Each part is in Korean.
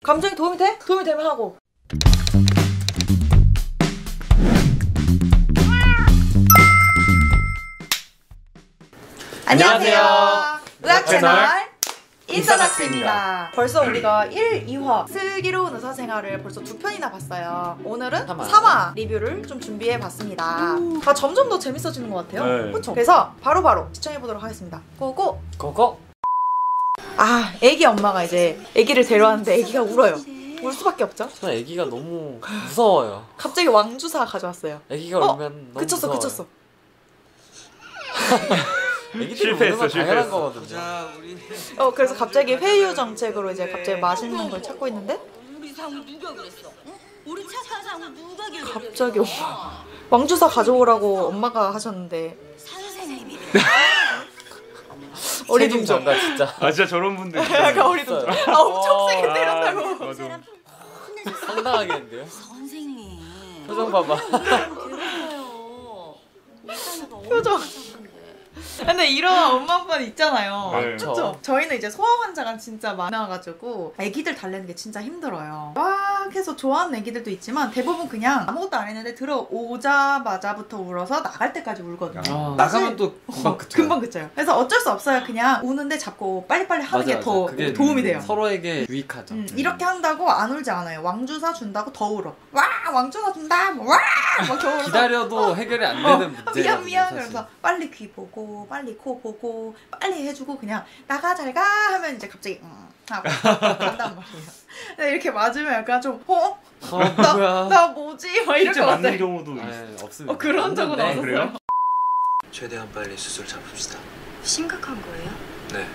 감정이 도움이 돼? 도움이 되면 하고. 안녕하세요. 의학 채널 인서닥스입니다. 벌써 우리가 1, 2화 슬기로운 의사생활을 벌써 2편이나 봤어요. 오늘은 3화 리뷰를 좀 준비해봤습니다. 점점 더 재밌어지는 것 같아요. 네. 그렇죠? 그래서 바로바로 시청해보도록 하겠습니다. 고고! 고고! 애기 엄마가 이제 애기를 데려왔는데 애기가 울어요. 울 수밖에 없죠? 저는 애기가 너무 무서워요. 갑자기 왕주사 가져왔어요. 애기가 울면 너무 그쳤어, 무서워요. 그쳤어. 애기들이 우는 건 당연한 거거든요. 그래서 갑자기 회유 정책으로 이제 갑자기 맛있는 걸 찾고 있는데 우리 상우 누가 그랬어? 응? 우리 착한 상우 누가 그랬어? 갑자기 왕주사 가져오라고 엄마가 하셨는데 선생님이 어리둥절. 책임전가 진짜. 진짜 저런 분들 약간 어리둥절. 엄청 세게 때렸다고. 맞아. 상당하겠는데요? 선생님 표정 봐봐. 괴롭혀요. 표정. 근데 이런 엄마 아빠는 있잖아요. 네. 그렇죠? 저희는 이제 소아 환자가 진짜 많아가지고 애기들 달래는 게 진짜 힘들어요. 막 해서 좋아하는 애기들도 있지만 대부분 그냥 아무것도 안 했는데 들어오자마자부터 울어서 나갈 때까지 울거든요. 나가면 또 금방 그쳐요. 금방 그쳐요. 그래서 어쩔 수 없어요. 그냥 우는데 잡고 빨리빨리 하는 게 더 도움이 돼요. 서로에게 유익하죠. 이렇게 한다고 안 울지 않아요. 왕주사 준다고 더 울어. 와 왕주사 준다. 와 막 겨울에서 기다려도 해결이 안 되는 문제예요. 미안 그래서 빨리 귀 보고 빨리 코 보고 빨리 해주고 그냥 나가 잘 가 하면 이제 갑자기 하고 간단 말이에요. 근데 이렇게 맞으면 약간 좀 나 뭐지? 막 이럴 실제 것 같아. 맞는 경우도 없습니다. 그런 적은 없었어요. 그래요? 최대한 빨리 수술 잡읍시다. 심각한 거예요? 네.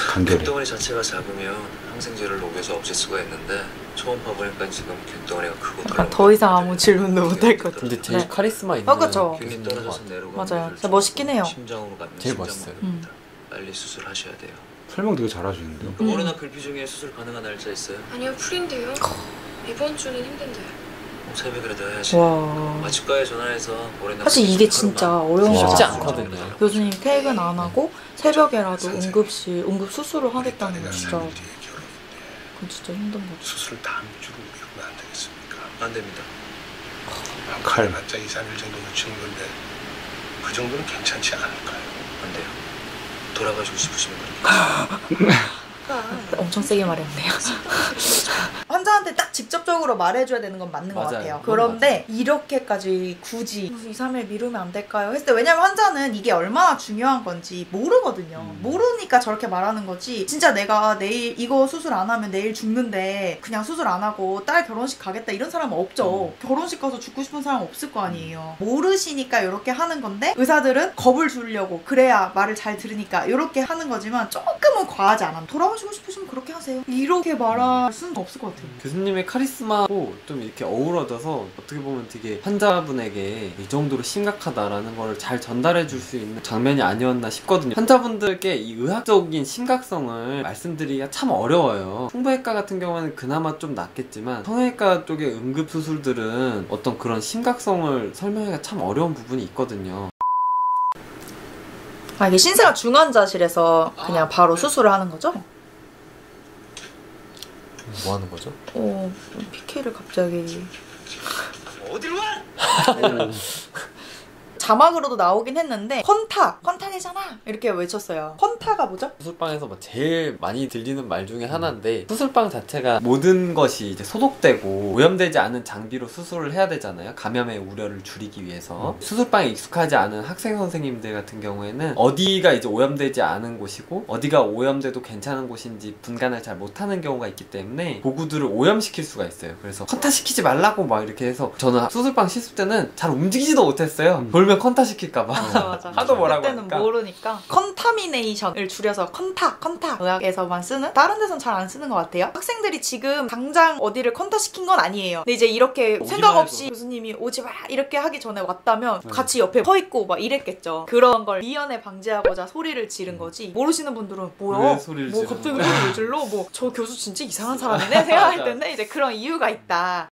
간결해. 균덩어리 자체가 작으면 항생제를 녹여서 없앨 수가 있는데 초음파 보니까 지금 균덩어리가 크고 덜렁. 더 이상 아무 질문도 못 할 것 같아요. 근데 제일 카리스마 있는 그쵸. 균이 떨어져서 내려가. 맞아요. 진짜 멋있긴 해요. 심장으로 가면 제일 심장 멋있어요. 마비입니다. 빨리 수술하셔야 돼요. 설명 되게 잘하시는데요? 월요나 글피 중에 수술 가능한 날짜 있어요? 아니요, 풀인데요. 이번 주는 힘든데요. 새벽이라도 해야지. 와. 치과에 전화해서 월요나 사실 이게 진짜 어려운 거 쉽지 같아요. 않거든요. 교수님 퇴근 안 하고 새벽에라도 응급 수술을 하겠다는 거 진짜 그건 진짜 힘든 거죠. 수술 다음 주로 미루면 안 되겠습니까? 안 됩니다. 칼맞자 2, 3일 정도 늦추는 건데 그 정도는 괜찮지 않을까요? 안 돼요. 돌아가시고 싶으시면 그렇게. 엄청 세게 말했네요. 환자한테 딱 직접적으로 말해줘야 되는 건 맞는 것 맞아요. 같아요. 그런데 이렇게까지 굳이 2, 3일 미루면 안 될까요? 했을 때 왜냐면 환자는 이게 얼마나 중요한 건지 모르거든요. 모르니까 저렇게 말하는 거지. 진짜 내가 내일 이거 수술 안 하면 내일 죽는데 그냥 수술 안 하고 딸 결혼식 가겠다 이런 사람은 없죠. 결혼식 가서 죽고 싶은 사람 없을 거 아니에요. 모르시니까 이렇게 하는 건데 의사들은 겁을 주려고 그래야 말을 잘 들으니까 이렇게 하는 거지만 조금은 과하지 않아. 돌아오시고 싶으시면 그렇게 하세요. 이렇게 말할 수는 없을 것 같아요. 교수님의 카리스마고 좀 이렇게 어우러져서 어떻게 보면 되게 환자분에게 이 정도로 심각하다라는 걸 잘 전달해 줄 수 있는 장면이 아니었나 싶거든요. 환자분들께 이 의학적인 심각성을 말씀드리기가 참 어려워요. 흉부외과 같은 경우는 그나마 좀 낫겠지만 성형외과 쪽의 응급수술들은 어떤 그런 심각성을 설명하기가 참 어려운 부분이 있거든요. 이게 신생아 중환자실에서 그냥 바로 수술을 하는 거죠? 뭐 하는 거죠? PK를 갑자기 어디로 와? 자막으로도 나오긴 했는데 컨타내잖아 이렇게 외쳤어요. 컨타가 뭐죠? 수술방에서 제일 많이 들리는 말 중에 하나인데 수술방 자체가 모든 것이 이제 소독되고 오염되지 않은 장비로 수술을 해야 되잖아요. 감염의 우려를 줄이기 위해서. 수술방에 익숙하지 않은 학생 선생님들 같은 경우에는 어디가 이제 오염되지 않은 곳이고 어디가 오염돼도 괜찮은 곳인지 분간을 잘 못하는 경우가 있기 때문에 도구들을 오염시킬 수가 있어요. 그래서 컨타시키지 말라고 막 이렇게 해서 저는 수술방 씻을 때는 잘 움직이지도 못했어요. 돌면 컨타 시킬까봐. 맞아. 하도 뭐라고 그때는 하니까. 모르니까 컨타미네이션을 줄여서 컨타 의학에서만 쓰는 다른 데선 잘 안 쓰는 것 같아요. 학생들이 지금 당장 어디를 컨타 시킨 건 아니에요. 근데 이제 이렇게 생각 없이 교수님이 오지 마 이렇게 하기 전에 왔다면 같이 옆에 서 있고 막 이랬겠죠. 그런 걸 미연에 방지하고자 소리를 지른 거지. 모르시는 분들은 뭐야? 왜 소리를 뭐 지르는 갑자기 거야? 소리를 질러? 뭐 저 교수 진짜 이상한 사람이네 생각할 텐데 이제 그런 이유가 있다.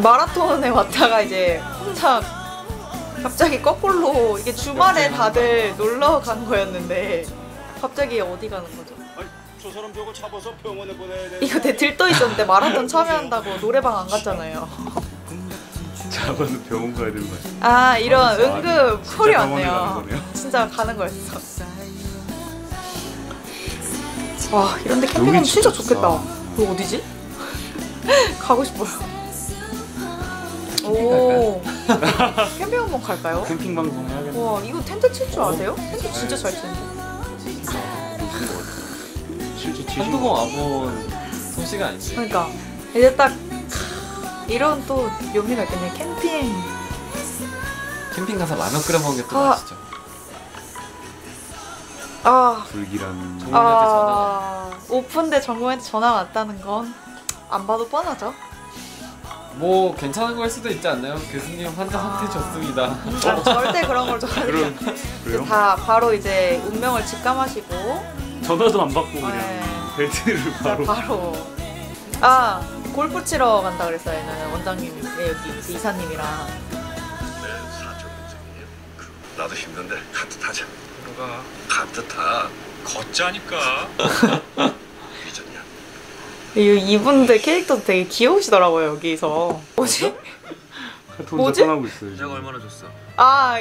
마라톤에 왔다가 이제 혼자 갑자기 거꾸로 이게 주말에 다들 놀러 간 거였는데 갑자기 어디 가는 거죠? 저 사람 저거 잡아서 병원에 보내야 돼. 이거 내 들떠 있었는데 마라톤 참여한다고 노래방 안 갔잖아요. 잡아서 병원 가야 되는 거야. 아 이런 응급 콜이 병원에 가는 왔네요. 거네요. 진짜 가는 거였어. 와 이런데 캠핑하면 여기 진짜 진짜 좋겠다. 좋다. 이거 어디지? 가고 싶어요. 오 캠핑 한번 갈까요? 캠핑 방송 해야겠네. 와 이거 텐트 칠 줄 아세요? 텐트 진짜 잘 치는데. 실제 치신 한두 번 거. 와본 솜씨가 아닌데. 그러니까 이제 딱 이런 또 묘미가 있겠네. 캠핑 가서 라면 끓여 먹는 게 또 아. 맛있죠. 불길한. 오픈데 전공한테 전화 왔다는 건 안 봐도 뻔하죠. 뭐 괜찮은 걸 수도 있지 않나요? 교수님 환자 상태 좋습니다. 아, 절대 그런 걸 좋아하지 그래요? 다 바로 이제 운명을 직감하시고 전화도 안 받고 그냥 네. 벨트를 바로. 골프 치러 간다 그랬어요. 얘는 원장님 여기 그 이사님이랑. 내 사적 인생이에요. 나도 힘든데 카트 타자. 뭐가? 카트 타. 걷자니까. 이전이야. 이분들 캐릭터도 되게 귀여우시더라고요 여기서. 뭐지? 뭐지? 떠나고 있어요. 여자가 얼마나 줬어?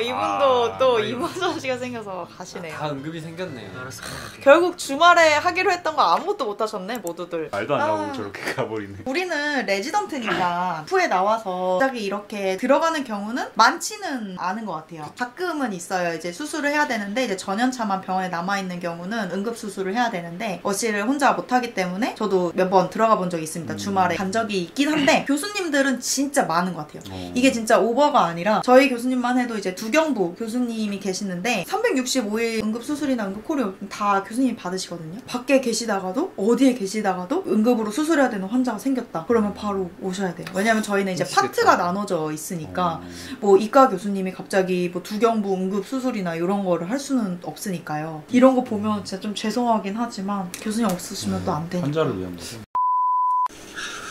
이분도 또 아이고. 이모전 씨가 생겨서 가시네요. 다 응급이 생겼네요. 알았어. 그만할게. 결국 주말에 하기로 했던 거 아무것도 못 하셨네 모두들. 말도 안 하고 저렇게 가버리네. 우리는 레지던트니까 후에 나와서 갑자기 이렇게 들어가는 경우는 많지는 않은 것 같아요. 가끔은 있어요. 이제 수술을 해야 되는데 이제 전연차만 병원에 남아있는 경우는 응급 수술을 해야 되는데 어시를 혼자 못하기 때문에 저도 몇 번 들어가 본 적이 있습니다. 주말에 간 적이 있긴 한데 교수님들은 진짜 많은 것 같아요. 이게 진짜 오버가 아니라 저희 교수님만 해도 이제 두경부 교수님이 계시는데 365일 응급수술이나 응급콜이 다 교수님이 받으시거든요. 밖에 계시다가도 어디에 계시다가도 응급으로 수술해야 되는 환자가 생겼다. 그러면 바로 오셔야 돼요. 왜냐면 저희는 이제 파트가 나눠져 있으니까 뭐 이과 교수님이 갑자기 뭐 두경부 응급수술이나 이런 거를 할 수는 없으니까요. 이런 거 보면 진짜 좀 죄송하긴 하지만 교수님 없으시면 또 안 되니까. 환자를 위한 거죠.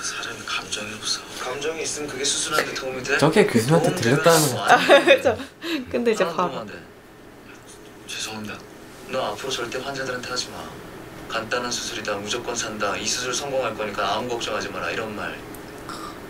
사람이 감정이 없어. 감정이 있으면 그게 수술하는데 도움이 돼? 저게 교수님한테 들렸다는 거. 그렇죠. 근데 이제 바로 죄송합니다. 너 앞으로 절대 환자들한테 하지 마. 간단한 수술이다. 무조건 산다. 이 수술 성공할 거니까 아무 걱정하지 마라. 이런 말.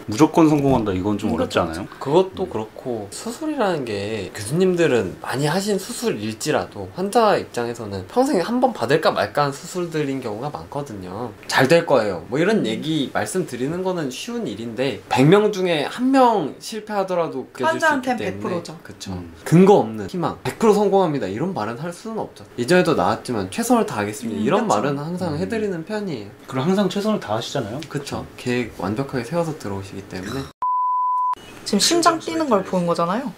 무조건 성공한다 이건 좀 어렵지 않아요? 그것도 그렇고 수술이라는 게 교수님들은 많이 하신 수술일지라도 환자 입장에서는 평생에 한 번 받을까 말까 한 수술들인 경우가 많거든요. 잘 될 거예요. 뭐 이런 얘기 말씀드리는 거는 쉬운 일인데 100명 중에 1명 실패하더라도 그게 환자한텐 수 있기 때문에 100%죠. 그쵸. 근거 없는 희망 100% 성공합니다 이런 말은 할 수는 없죠. 예전에도 나왔지만 최선을 다하겠습니다 이런 그쵸. 말은 항상 해드리는 편이에요. 그럼 항상 최선을 다하시잖아요. 그쵸. 계획 완벽하게 세워서 들어오시기 때문에 지금 심장 뛰는 걸 보는 거잖아요.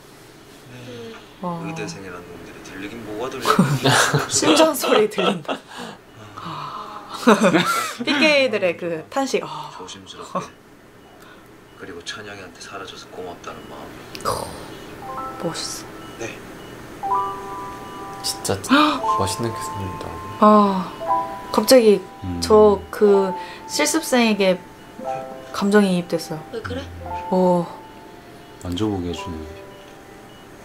와. 의대생이라는 놈들이 들리긴 뭐가 들려. 심장 소리 들린다. PK들의 그 탄식. 조심스럽게. 그리고 찬영이한테 사라져서 고맙다는 마음. 멋있어. 네. 진짜 멋있는 교수님이다. 갑자기 저 그 실습생에게 감정이입됐어요. 왜 그래? 오. 만져보게 해주네.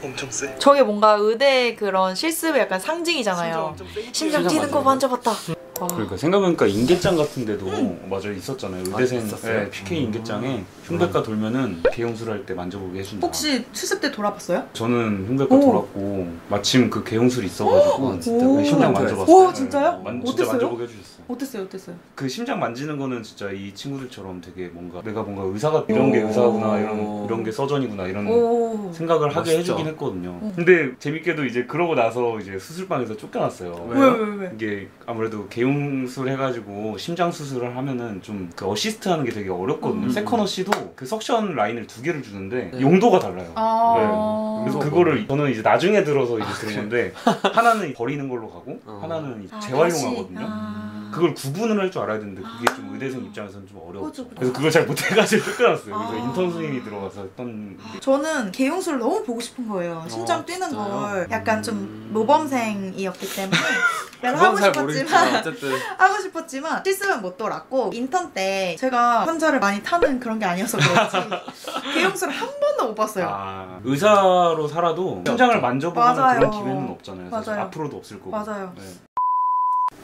엄청 세. 저게 뭔가 의대 그런 실습의 약간 상징이잖아요. 심장 뛰는 거 만져봤다. 그러니까 생각해보니까 인계장 같은 데도 맞아 있었잖아요. 의대생 있었어요? PK 인계장에 흉배과 돌면은 개용술 할 때 만져보게 해준다. 혹시 실습 때 돌아봤어요? 저는 흉배과 오. 돌았고 마침 그 개용술이 있어가지고 진짜 오. 심장 오, 만져봤어요. 오, 진짜요? 진짜 어땠어요? 만져보게 해주셨어요. 어땠어요? 그 심장 만지는 거는 진짜 이 친구들처럼 되게 뭔가 내가 뭔가 의사가 이런 게 의사구나 이런 게 서전이구나 이런 오. 생각을 하게 멋있죠. 해주긴 했거든요. 근데 재밌게도 이제 그러고 나서 이제 수술방에서 쫓겨났어요. 왜? 이게 아무래도 개용술 해가지고 심장 수술을 하면은 좀 그 어시스트 하는 게 되게 어렵거든요. 세컨어시도 그 석션 라인을 2개를 주는데 네. 용도가 달라요. 아. 그래서 그거를 저는 이제 나중에 들어서 이제 들은 건데 하나는 버리는 걸로 가고 하나는 이제 재활용하거든요. 그걸 구분을 할 줄 알아야 되는데 그게 좀 의대생 입장에서는 좀 어려웠죠. 그래서 그걸 잘 못해가지고 쫓겨났어요. 그래서 인턴 선생님이 들어가서 했던 게 저는 개용술을 너무 보고 싶은 거예요. 심장 뛰는 진짜요? 걸 약간 좀 모범생이었기 때문에 내가 그건 하고 잘 모르겠지만 싶었지만 어쨌든 하고 싶었지만 실습은 못 돌았고 인턴 때 제가 환자를 많이 타는 그런 게 아니어서 그렇지 개용술을 한 번도 못 봤어요. 의사로 살아도 심장을 만져보는 맞아요. 그런 기회는 없잖아요. 사실 맞아요. 앞으로도 없을 거고. 맞아요. 네.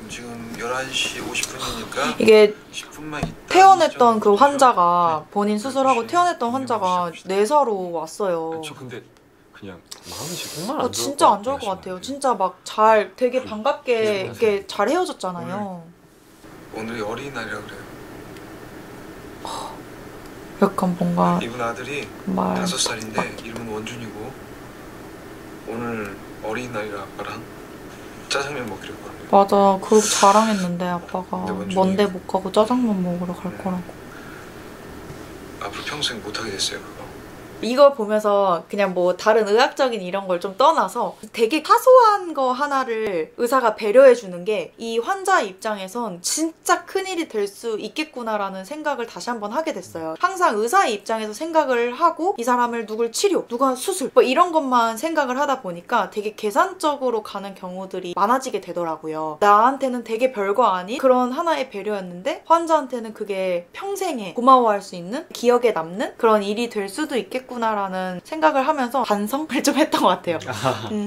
지금 11시 50분이니까 이게 10분만 있다. 퇴원했던 그 환자가 본인 수술하고 퇴원했던 환자가 내사로 왔어요. 저 근데 그냥 마음이 정말 안 좋을 진짜 안 좋을 것 같아요. 진짜 막 잘 되게 반갑게 이렇게 잘 헤어졌잖아요. 오늘이 어린이날이라 그래요. 약간 뭔가 이분 아들이 말 5살인데 이름은 원준이고 오늘 어린이날이라 아빠랑 짜장면 먹기로 했거든요. 맞아. 그렇게 자랑했는데 아빠가 근데 먼데 못 가고 짜장면 먹으러 갈 거라고. 앞으로 평생 못하게 됐어요 그거. 이걸 보면서 그냥 뭐 다른 의학적인 이런 걸 좀 떠나서 되게 사소한 거 하나를 의사가 배려해 주는 게 이 환자 입장에선 진짜 큰일이 될 수 있겠구나라는 생각을 다시 한번 하게 됐어요. 항상 의사의 입장에서 생각을 하고 이 사람을 누굴 치료, 누가 수술 뭐 이런 것만 생각을 하다 보니까 되게 계산적으로 가는 경우들이 많아지게 되더라고요. 나한테는 되게 별거 아닌 그런 하나의 배려였는데 환자한테는 그게 평생에 고마워할 수 있는 기억에 남는 그런 일이 될 수도 있겠구나라는 생각을 하면서 반성을 좀 했던 것 같아요.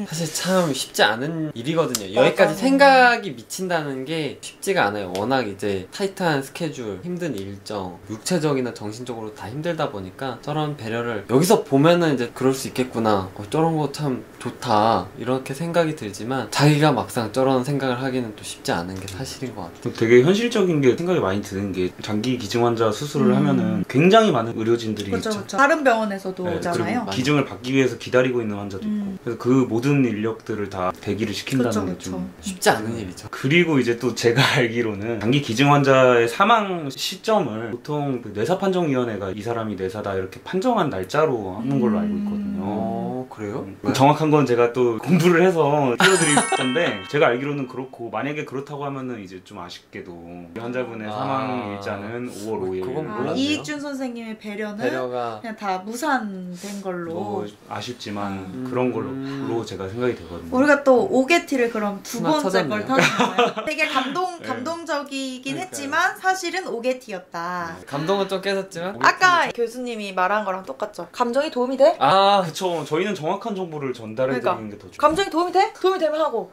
사실 참 쉽지 않은 일이거든요. 여기까지 생각이 미친다는 게 쉽지가 않아요. 워낙 이제 타이트한 스케줄, 힘든 일정, 육체적이나 정신적으로 다 힘들다 보니까 저런 배려를 여기서 보면은 이제 그럴 수 있겠구나. 저런 거 참 좋다. 이렇게 생각이 들지만 자기가 막상 저런 생각을 하기는 또 쉽지 않은 게 사실인 것 같아요. 되게 현실적인 게 생각이 많이 드는 게 장기 기증 환자 수술을 하면은 굉장히 많은 의료진들이 그렇죠, 있죠. 그렇죠. 다른 병원에서도 네, 오잖아요. 그리고 기증을 받기 위해서 기다리고 있는 환자도 있고 그래서 그 모든 인력들을 다 대기를 시킨다는 그쵸, 게 그쵸. 좀 쉽지 않은 일이죠. 그리고 이제 또 제가 알기로는 장기 기증 환자의 사망 시점을 보통 그 뇌사판정위원회가 이 사람이 뇌사다 이렇게 판정한 날짜로 하는 걸로 알고 있거든요. 그래요? 정확한 건 제가 또 공부를 해서 띄워드릴 건데 제가 알기로는 그렇고 만약에 그렇다고 하면은 이제 좀 아쉽게도 이 환자분의 사망 일자는 5월 5일. 그건 몰랐네요. 이익준 선생님의 배려는 배려가 그냥 다 무산된 걸로. 뭐 아쉽지만 그런 걸로 제가 생각이 되거든요. 우리가 또 오게티를 그럼 두 하나 번째 찾았네요. 걸 타는 거예요. 되게 감동적이긴 했지만 사실은 오게티였다. 감동은 좀 깨졌지만 아까 교수님이 말한 거랑 똑같죠. 감정이 도움이 돼? 그쵸. 저희는 정확한 정보를 전달해드리는 게 더 좋아요. 감정이 도움이 돼? 도움이 되면 하고.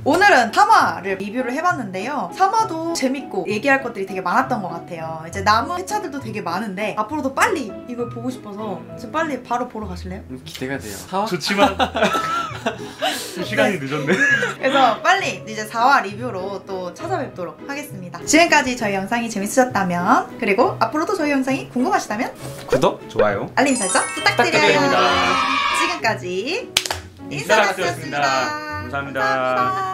오늘은 3화를 리뷰를 해봤는데요. 3화도 재밌고 얘기할 것들이 되게 많았던 것 같아요. 이제 남은 회차들도 되게 많은데 앞으로도 빨리 이걸 보고 싶어서 지금 빨리 바로 보러 가실래요? 기대가 돼요. 4화? 좋지만 시간이 늦었네. 그래서 빨리 이제 4화 리뷰로 또 찾아뵙도록 하겠습니다. 지금까지 저희 영상이 재밌으셨다면 그리고 앞으로도 저희 영상이 궁금하시다면 구독, 좋아요, 알림 설정 부탁드려요. 부탁드립니다. 지금까지 인사학교였습니다. 감사합니다.